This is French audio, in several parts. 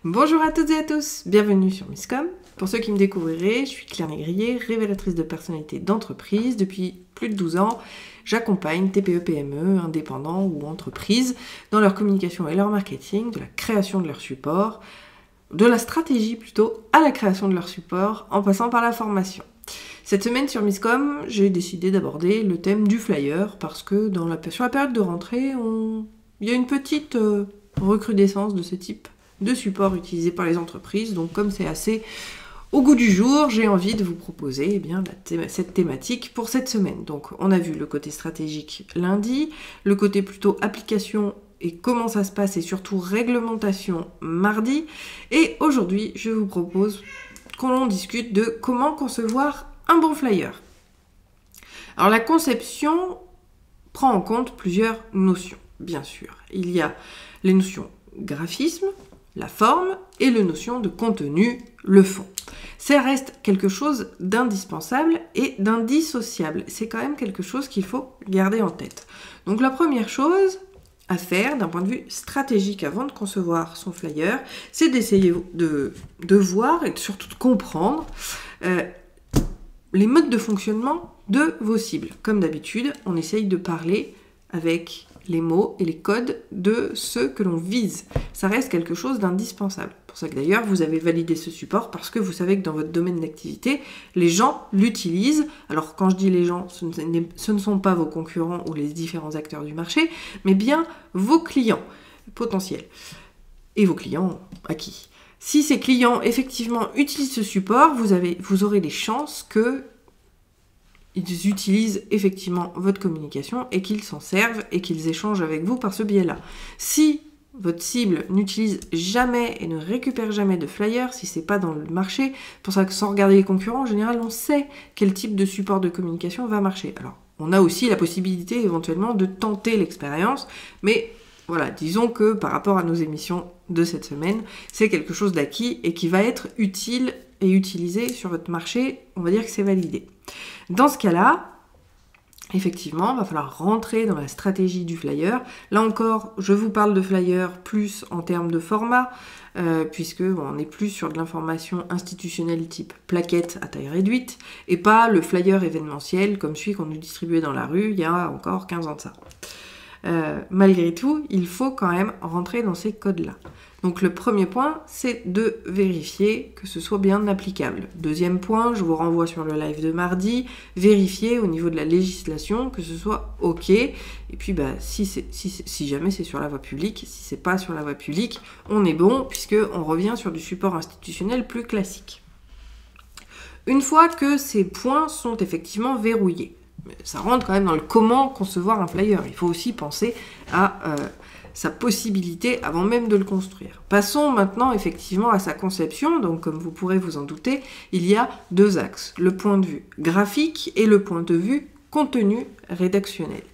Bonjour à toutes et à tous, bienvenue sur Misscom. Pour ceux qui me découvriraient, je suis Claire Négrier, révélatrice de personnalité d'entreprise. Depuis plus de 12 ans, j'accompagne TPE, PME, indépendants ou entreprises dans leur communication et leur marketing, de la création de leur support, de la stratégie plutôt, à la création de leur support, en passant par la formation. Cette semaine sur Misscom, j'ai décidé d'aborder le thème du flyer parce que sur la période de rentrée, il y a une petite recrudescence de ce type de support utilisé par les entreprises. Donc comme c'est assez au goût du jour, j'ai envie de vous proposer cette thématique pour cette semaine. Donc on a vu le côté stratégique lundi, le côté plutôt application et comment ça se passe et surtout réglementation mardi. Et aujourd'hui, je vous propose qu'on discute de comment concevoir un bon flyer. Alors la conception prend en compte plusieurs notions, bien sûr. Il y a les notions graphisme, la forme et la notion de contenu, le fond. Ça reste quelque chose d'indispensable et d'indissociable. C'est quand même quelque chose qu'il faut garder en tête. Donc la première chose à faire d'un point de vue stratégique avant de concevoir son flyer, c'est d'essayer de voir et surtout de comprendre les modes de fonctionnement de vos cibles. Comme d'habitude, on essaye de parler avec les mots et les codes de ceux que l'on vise. Ça reste quelque chose d'indispensable. C'est pour ça que d'ailleurs, vous avez validé ce support parce que vous savez que dans votre domaine d'activité, les gens l'utilisent. Alors quand je dis les gens, ce ne sont pas vos concurrents ou les différents acteurs du marché, mais bien vos clients potentiels et vos clients acquis. Si ces clients effectivement utilisent ce support, vous aurez les chances que ils utilisent effectivement votre communication et qu'ils s'en servent et qu'ils échangent avec vous par ce biais-là. Si votre cible n'utilise jamais et ne récupère jamais de flyers, si c'est pas dans le marché, pour ça que sans regarder les concurrents, en général, on sait quel type de support de communication va marcher. Alors, on a aussi la possibilité éventuellement de tenter l'expérience, mais voilà, disons que par rapport à nos émissions de cette semaine, c'est quelque chose d'acquis et qui va être utile et utilisé sur votre marché, on va dire que c'est validé. Dans ce cas-là, effectivement, il va falloir rentrer dans la stratégie du flyer. Là encore, je vous parle de flyer plus en termes de format, puisque on n'est plus sur de l'information institutionnelle type plaquette à taille réduite, et pas le flyer événementiel comme celui qu'on nous distribuait dans la rue il y a encore 15 ans de ça. Malgré tout, il faut quand même rentrer dans ces codes-là. Donc le premier point, c'est de vérifier que ce soit bien applicable. Deuxième point, je vous renvoie sur le live de mardi, vérifier au niveau de la législation que ce soit OK. Et puis si jamais c'est sur la voie publique, si c'est pas sur la voie publique, on est bon puisqu'on revient sur du support institutionnel plus classique. Une fois que ces points sont effectivement verrouillés, ça rentre quand même dans le comment concevoir un flyer. Il faut aussi penser à sa possibilité avant même de le construire. Passons maintenant effectivement à sa conception. Donc comme vous pourrez vous en douter, il y a deux axes, le point de vue graphique et le point de vue contenu rédactionnel.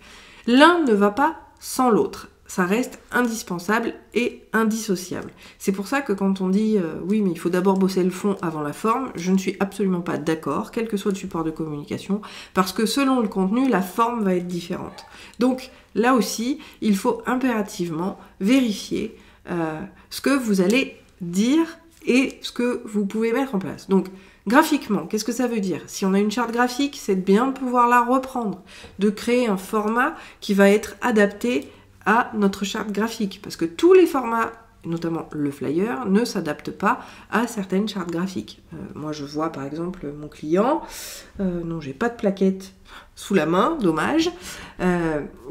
L'un ne va pas sans l'autre. Ça reste indispensable et indissociable. C'est pour ça que quand on dit oui mais il faut d'abord bosser le fond avant la forme, je ne suis absolument pas d'accord, quel que soit le support de communication, parce que selon le contenu, la forme va être différente. Donc là aussi, il faut impérativement vérifier ce que vous allez dire et ce que vous pouvez mettre en place. Donc graphiquement, qu'est-ce que ça veut dire? Si on a une charte graphique, c'est de bien pouvoir la reprendre, de créer un format qui va être adapté à notre charte graphique, parce que tous les formats, notamment le flyer, ne s'adaptent pas à certaines chartes graphiques. Moi je vois par exemple mon client, non j'ai pas de plaquette sous la main, dommage,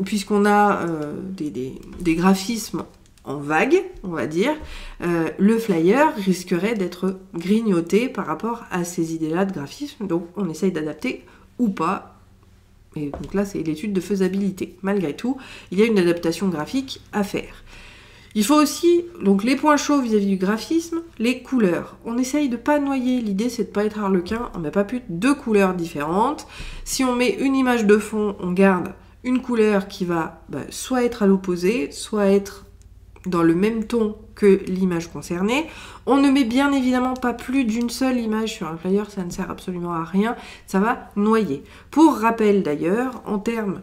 puisqu'on a des graphismes en vague, on va dire, le flyer risquerait d'être grignoté par rapport à ces idées-là de graphisme, donc on essaye d'adapter ou pas. Et donc là, c'est l'étude de faisabilité. Malgré tout, il y a une adaptation graphique à faire. Il faut aussi, donc les points chauds vis-à-vis du graphisme, les couleurs. On essaye de ne pas noyer, l'idée c'est de ne pas être harlequin, on n'a pas plus de deux couleurs différentes. Si on met une image de fond, on garde une couleur qui va soit être à l'opposé, soit être dans le même ton que l'image concernée. On ne met bien évidemment pas plus d'une seule image sur un flyer, ça ne sert absolument à rien, ça va noyer. Pour rappel d'ailleurs, en termes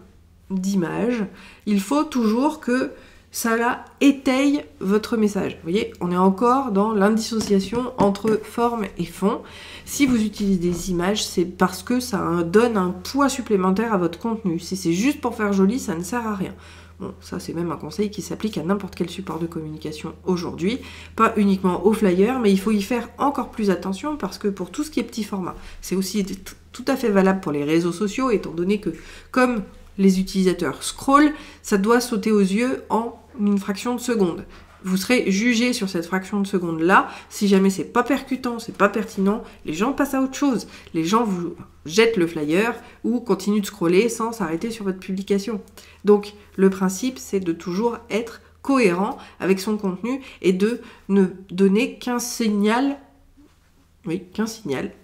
d'image, il faut toujours que ça étaye votre message. Vous voyez, on est encore dans l'indissociation entre forme et fond. Si vous utilisez des images, c'est parce que ça donne un poids supplémentaire à votre contenu. Si c'est juste pour faire joli, ça ne sert à rien. Bon, ça c'est même un conseil qui s'applique à n'importe quel support de communication aujourd'hui, pas uniquement aux flyers, mais il faut y faire encore plus attention parce que pour tout ce qui est petit format, c'est aussi tout à fait valable pour les réseaux sociaux, étant donné que comme les utilisateurs scrollent, ça doit sauter aux yeux en une fraction de seconde. Vous serez jugé sur cette fraction de seconde-là. Si jamais c'est pas percutant, c'est pas pertinent, les gens passent à autre chose. Les gens vous jettent le flyer ou continuent de scroller sans s'arrêter sur votre publication. Donc, le principe, c'est de toujours être cohérent avec son contenu et de ne donner qu'un signal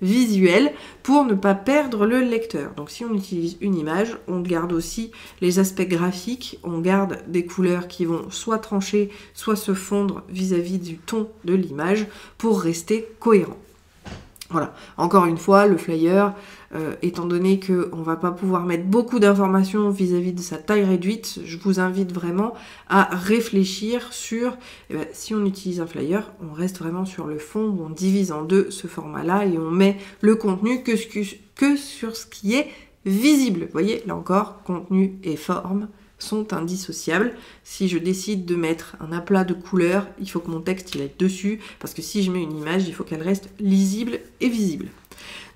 visuel pour ne pas perdre le lecteur. Donc si on utilise une image, on garde aussi les aspects graphiques, on garde des couleurs qui vont soit trancher, soit se fondre vis-à-vis du ton de l'image pour rester cohérent. Voilà, encore une fois, le flyer, étant donné qu'on ne va pas pouvoir mettre beaucoup d'informations vis-à-vis de sa taille réduite, je vous invite vraiment à réfléchir sur, si on utilise un flyer, on reste vraiment sur le fond, on divise en deux ce format-là et on met le contenu que sur ce qui est visible. Vous voyez, là encore, contenu et forme sont indissociables. Si je décide de mettre un aplat de couleurs, il faut que mon texte il aille dessus, parce que si je mets une image, il faut qu'elle reste lisible et visible.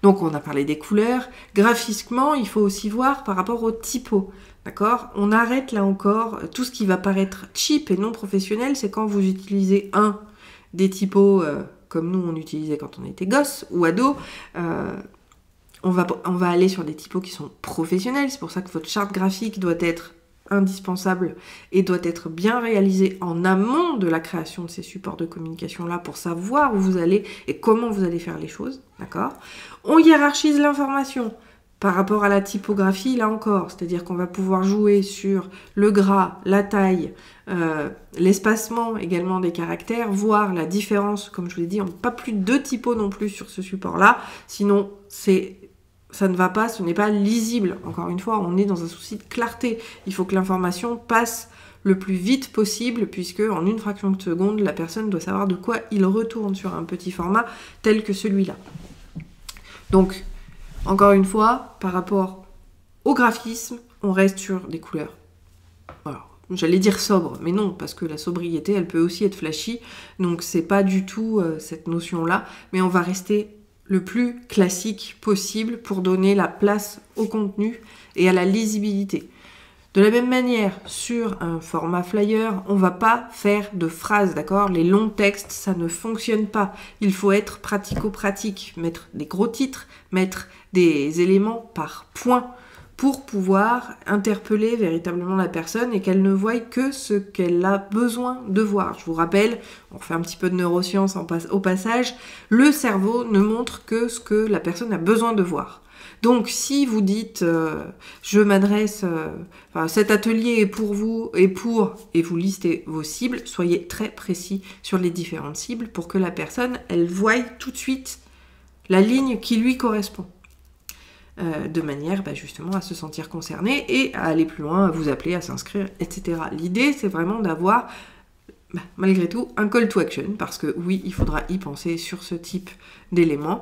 Donc on a parlé des couleurs. Graphiquement, il faut aussi voir par rapport aux typos. D'accord ? On arrête là encore tout ce qui va paraître cheap et non professionnel, c'est quand vous utilisez des typos comme nous on utilisait quand on était gosse ou ado. On va aller sur des typos qui sont professionnels. C'est pour ça que votre charte graphique doit être indispensable et doit être bien réalisé en amont de la création de ces supports de communication-là pour savoir où vous allez et comment vous allez faire les choses, d'accord ? On hiérarchise l'information par rapport à la typographie, là encore, c'est-à-dire qu'on va pouvoir jouer sur le gras, la taille, l'espacement également des caractères, voir la différence, comme je vous l'ai dit, on n'a pas plus de 2 typos non plus sur ce support-là, sinon ça ne va pas, ce n'est pas lisible. Encore une fois, on est dans un souci de clarté. Il faut que l'information passe le plus vite possible, puisque en une fraction de seconde, la personne doit savoir de quoi il retourne sur un petit format tel que celui-là. Donc, encore une fois, par rapport au graphisme, on reste sur des couleurs. Alors, j'allais dire sobre, mais non, parce que la sobriété, elle peut aussi être flashy, donc c'est pas du tout cette notion-là, mais on va rester le plus classique possible pour donner la place au contenu et à la lisibilité. De la même manière, sur un format flyer, on ne va pas faire de phrases, d'accord ? Les longs textes, ça ne fonctionne pas. Il faut être pratico-pratique, mettre des gros titres, mettre des éléments par point pour pouvoir interpeller véritablement la personne et qu'elle ne voie que ce qu'elle a besoin de voir. Je vous rappelle, on fait un petit peu de neurosciences au passage, le cerveau ne montre que ce que la personne a besoin de voir. Donc si vous dites je m'adresse, cet atelier est pour vous et vous listez vos cibles, soyez très précis sur les différentes cibles pour que la personne, elle voie tout de suite la ligne qui lui correspond. De manière justement à se sentir concerné et à aller plus loin, à vous appeler, à s'inscrire, etc. L'idée, c'est vraiment d'avoir, malgré tout, un call to action, parce que oui, il faudra y penser sur ce type d'éléments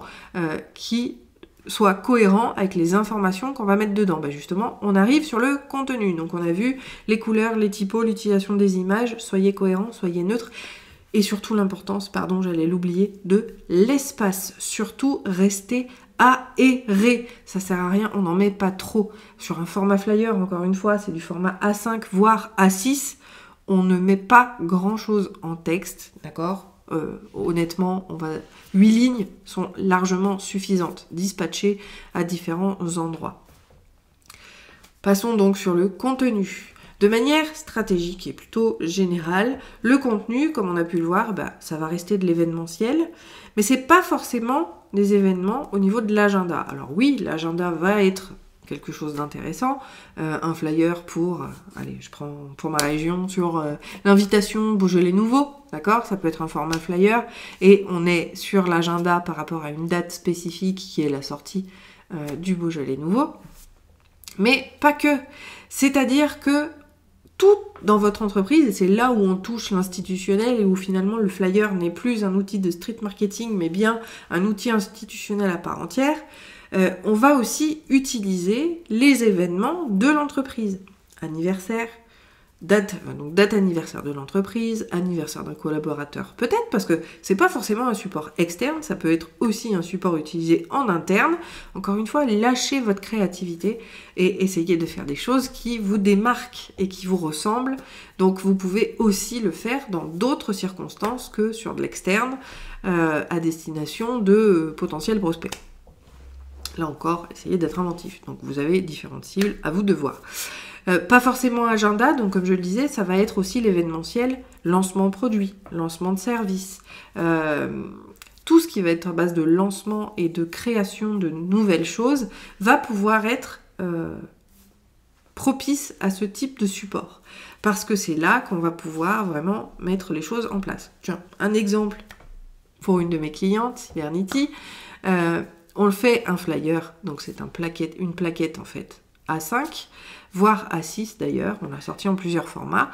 qui soit cohérent avec les informations qu'on va mettre dedans. Justement, on arrive sur le contenu. Donc on a vu les couleurs, les typos, l'utilisation des images, soyez cohérents, soyez neutres. Et surtout l'importance, j'allais l'oublier, de l'espace. Surtout, restez aéré. Ça sert à rien, on n'en met pas trop. Sur un format flyer, encore une fois, c'est du format A5, voire A6. On ne met pas grand-chose en texte, d'accord ? Honnêtement, 8 lignes sont largement suffisantes, dispatchées à différents endroits. Passons donc sur le contenu. De manière stratégique et plutôt générale, le contenu, comme on a pu le voir, ça va rester de l'événementiel, mais c'est pas forcément des événements au niveau de l'agenda. Alors oui, l'agenda va être quelque chose d'intéressant, un flyer pour, je prends pour ma région, sur l'invitation Beaujolais Nouveau, d'accord ? Ça peut être un format flyer, et on est sur l'agenda par rapport à une date spécifique qui est la sortie du Beaujolais Nouveau, mais pas que. C'est-à-dire que tout dans votre entreprise, et c'est là où on touche l'institutionnel et où finalement le flyer n'est plus un outil de street marketing, mais bien un outil institutionnel à part entière, on va aussi utiliser les événements de l'entreprise. Anniversaire, date anniversaire de l'entreprise, anniversaire d'un collaborateur, peut-être parce que c'est pas forcément un support externe, ça peut être aussi un support utilisé en interne. Encore une fois, lâchez votre créativité et essayez de faire des choses qui vous démarquent et qui vous ressemblent. Donc vous pouvez aussi le faire dans d'autres circonstances que sur de l'externe, à destination de potentiels prospects. Là encore, essayez d'être inventif. Donc vous avez différentes cibles, à vous de voir. Pas forcément agenda, donc comme je le disais, ça va être aussi l'événementiel, lancement de produits, lancement de services, tout ce qui va être à base de lancement et de création de nouvelles choses va pouvoir être propice à ce type de support. Parce que c'est là qu'on va pouvoir vraiment mettre les choses en place. Tiens, un exemple pour une de mes clientes, Cybernity, on le fait un flyer, donc c'est une plaquette en fait A5, voire A6 d'ailleurs, on l'a sorti en plusieurs formats,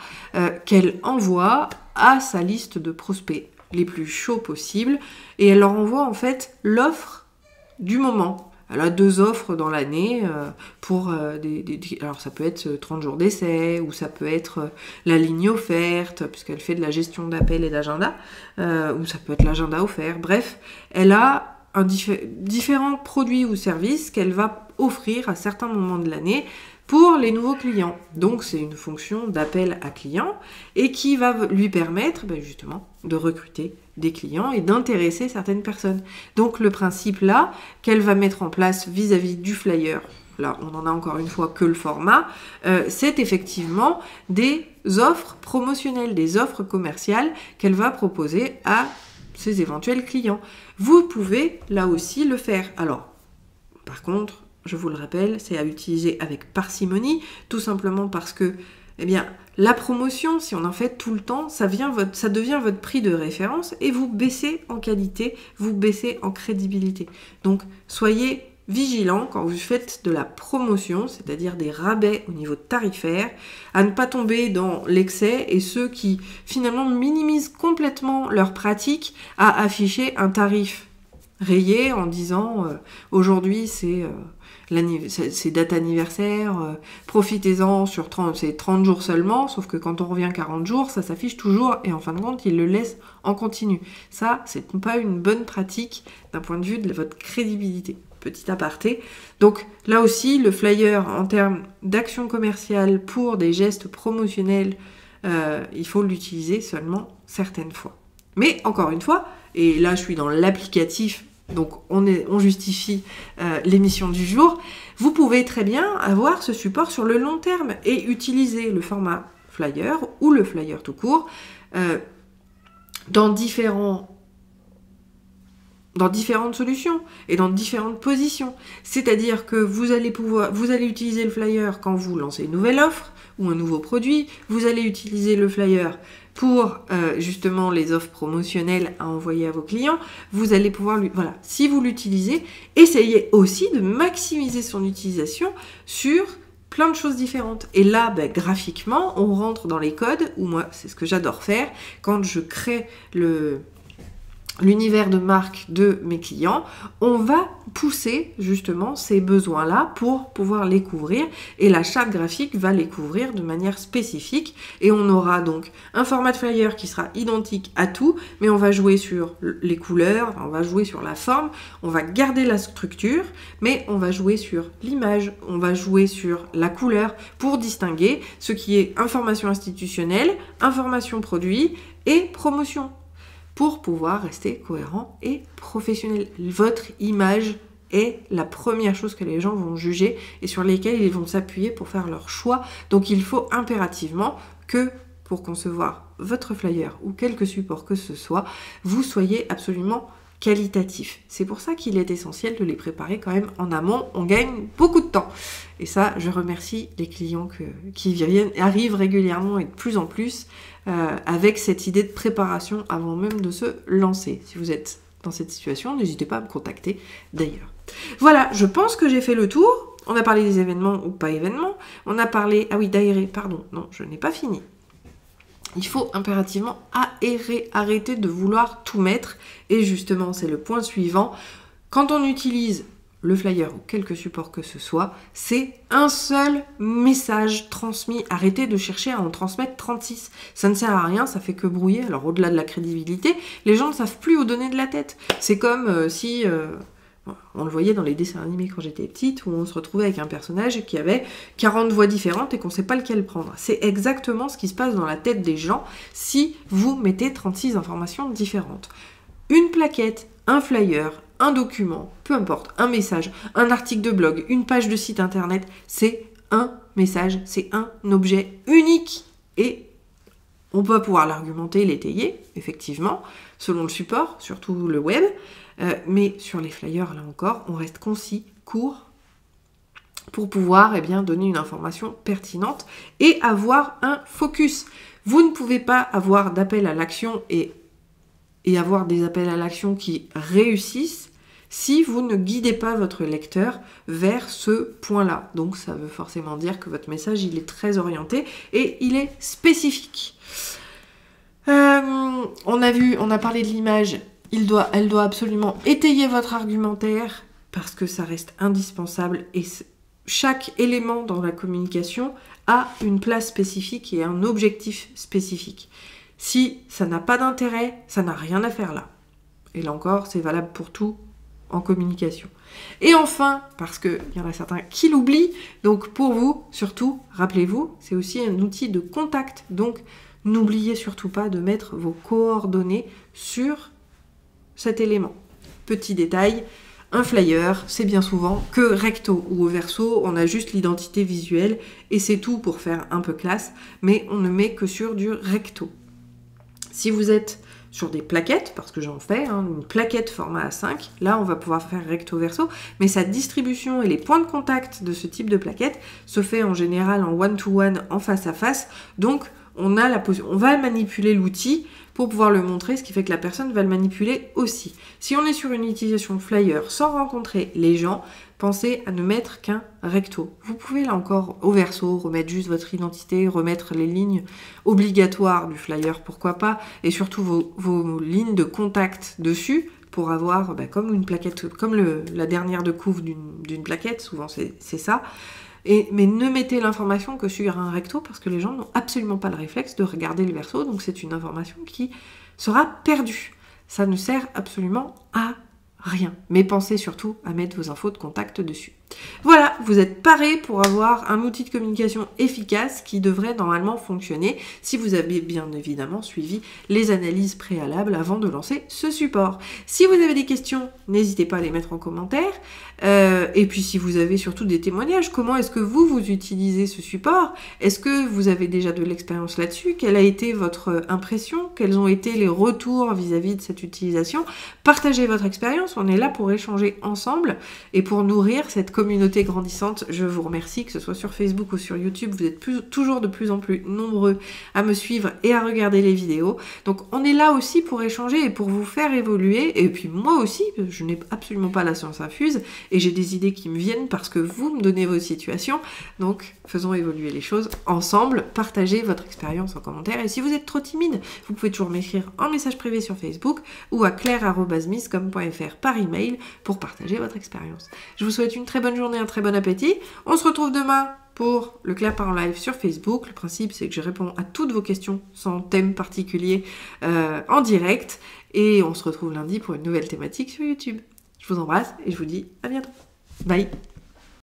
qu'elle envoie à sa liste de prospects les plus chauds possibles, et elle leur envoie en fait l'offre du moment. Elle a 2 offres dans l'année pour alors ça peut être 30 jours d'essai, ou ça peut être la ligne offerte, puisqu'elle fait de la gestion d'appels et d'agenda, ou ça peut être l'agenda offert, bref, elle a différents produits ou services qu'elle va offrir à certains moments de l'année pour les nouveaux clients. Donc c'est une fonction d'appel à clients et qui va lui permettre justement de recruter des clients et d'intéresser certaines personnes. Donc le principe là qu'elle va mettre en place vis-à-vis du flyer, là on en a encore une fois que le format, c'est effectivement des offres promotionnelles, des offres commerciales qu'elle va proposer à ses éventuels clients. Vous pouvez là aussi le faire. Alors, par contre, je vous le rappelle, c'est à utiliser avec parcimonie, tout simplement parce que, la promotion, si on en fait tout le temps, ça devient votre prix de référence et vous baissez en qualité, vous baissez en crédibilité. Donc, soyez vigilants quand vous faites de la promotion, c'est-à-dire des rabais au niveau tarifaire, à ne pas tomber dans l'excès et ceux qui finalement minimisent complètement leur pratique à afficher un tarif rayé en disant aujourd'hui c'est date anniversaire, profitez-en sur 30 jours seulement, sauf que quand on revient 40 jours, ça s'affiche toujours et en fin de compte, ils le laissent en continu. Ça, c'est pas une bonne pratique d'un point de vue de votre crédibilité. Petit aparté. Donc là aussi, le flyer en termes d'action commerciale pour des gestes promotionnels, il faut l'utiliser seulement certaines fois. Mais encore une fois, et là je suis dans l'applicatif, donc on justifie l'émission du jour, vous pouvez très bien avoir ce support sur le long terme et utiliser le format flyer ou le flyer tout court dans différentes solutions et dans différentes positions. C'est-à-dire que vous allez utiliser le flyer quand vous lancez une nouvelle offre ou un nouveau produit, vous allez utiliser le flyer pour justement les offres promotionnelles à envoyer à vos clients, vous allez pouvoir si vous l'utilisez, essayez aussi de maximiser son utilisation sur plein de choses différentes. Et là, graphiquement, on rentre dans les codes, ou moi, c'est ce que j'adore faire, quand je crée l'univers de marque de mes clients, on va pousser justement ces besoins-là pour pouvoir les couvrir et la charte graphique va les couvrir de manière spécifique et on aura donc un format de flyer qui sera identique à tout, mais on va jouer sur les couleurs, on va jouer sur la forme, on va garder la structure, mais on va jouer sur l'image, on va jouer sur la couleur pour distinguer ce qui est information institutionnelle, information produit et promotion, pour pouvoir rester cohérent et professionnel. Votre image est la première chose que les gens vont juger et sur lesquelles ils vont s'appuyer pour faire leur choix. Donc il faut impérativement que pour concevoir votre flyer ou quelque support que ce soit, vous soyez absolument qualitatif. C'est pour ça qu'il est essentiel de les préparer quand même en amont. On gagne beaucoup de temps. Et ça, je remercie les clients qui arrivent régulièrement et de plus en plus avec cette idée de préparation avant même de se lancer. Si vous êtes dans cette situation, n'hésitez pas à me contacter d'ailleurs. Voilà, je pense que j'ai fait le tour. On a parlé des événements ou pas événements. On a parlé... Ah oui, d'aérer, pardon. Non, je n'ai pas fini. Il faut impérativement aérer, arrêter de vouloir tout mettre. Et justement, c'est le point suivant. Quand on utilise le flyer ou quelque support que ce soit, c'est un seul message transmis. Arrêtez de chercher à en transmettre 36. Ça ne sert à rien, ça fait que brouiller. Alors au-delà de la crédibilité, les gens ne savent plus où donner de la tête. C'est comme si... on le voyait dans les dessins animés quand j'étais petite, où on se retrouvait avec un personnage qui avait 40 voix différentes et qu'on ne sait pas lequel prendre. C'est exactement ce qui se passe dans la tête des gens si vous mettez 36 informations différentes. Une plaquette, un flyer, un document, peu importe, un message, un article de blog, une page de site internet, c'est un message, c'est un objet unique. Et on va pouvoir l'argumenter, l'étayer, effectivement, selon le support, surtout le web. Mais sur les flyers, là encore, on reste concis, court, pour pouvoir donner une information pertinente et avoir un focus. Vous ne pouvez pas avoir d'appel à l'action et avoir des appels à l'action qui réussissent si vous ne guidez pas votre lecteur vers ce point-là. Donc ça veut forcément dire que votre message, il est très orienté et il est spécifique. On a parlé de l'image. Elle doit absolument étayer votre argumentaire parce que ça reste indispensable et chaque élément dans la communication a une place spécifique et un objectif spécifique. Si ça n'a pas d'intérêt, ça n'a rien à faire là. Et là encore, c'est valable pour tout en communication. Et enfin, parce qu'il y en a certains qui l'oublient, donc pour vous, surtout, rappelez-vous, c'est aussi un outil de contact. Donc, n'oubliez surtout pas de mettre vos coordonnées sur cet élément. Petit détail, un flyer, c'est bien souvent que recto ou au verso, on a juste l'identité visuelle et c'est tout pour faire un peu classe, mais on ne met que sur du recto. Si vous êtes sur des plaquettes, parce que j'en fais, une plaquette format A5, là on va pouvoir faire recto-verso, mais sa distribution et les points de contact de ce type de plaquette se fait en général en one-to-one, en face-à-face, donc on va manipuler l'outil pour pouvoir le montrer, ce qui fait que la personne va le manipuler aussi. Si on est sur une utilisation de flyer sans rencontrer les gens, pensez à ne mettre qu'un recto. Vous pouvez là encore au verso remettre juste votre identité, remettre les lignes obligatoires du flyer, pourquoi pas, et surtout vos lignes de contact dessus pour avoir comme une plaquette, comme la dernière de couve d'une plaquette, souvent c'est ça. Mais ne mettez l'information que sur un recto parce que les gens n'ont absolument pas le réflexe de regarder le verso, donc c'est une information qui sera perdue. Ça ne sert absolument à rien. Mais pensez surtout à mettre vos infos de contact dessus. Voilà, vous êtes parés pour avoir un outil de communication efficace qui devrait normalement fonctionner si vous avez bien évidemment suivi les analyses préalables avant de lancer ce support. Si vous avez des questions, n'hésitez pas à les mettre en commentaire. Et puis si vous avez surtout des témoignages, comment est-ce que vous utilisez ce support? Est-ce que vous avez déjà de l'expérience là-dessus? Quelle a été votre impression? Quels ont été les retours vis-à-vis de cette utilisation? Partagez votre expérience, on est là pour échanger ensemble et pour nourrir cette communauté grandissante. Je vous remercie, que ce soit sur Facebook ou sur YouTube, vous êtes toujours de plus en plus nombreux à me suivre et à regarder les vidéos. Donc on est là aussi pour échanger et pour vous faire évoluer. Et puis moi aussi, je n'ai absolument pas la science infuse et j'ai des idées qui me viennent parce que vous me donnez vos situations. Donc faisons évoluer les choses ensemble, partagez votre expérience en commentaire. Et si vous êtes trop timide, vous pouvez toujours m'écrire en message privé sur Facebook ou à claire@miscom.fr par email pour partager votre expérience. Je vous souhaite une très bonne journée, un très bon appétit. On se retrouve demain pour le Claire part en live sur Facebook. Le principe, c'est que je réponds à toutes vos questions sans thème particulier en direct. Et on se retrouve lundi pour une nouvelle thématique sur YouTube. Je vous embrasse et je vous dis à bientôt. Bye!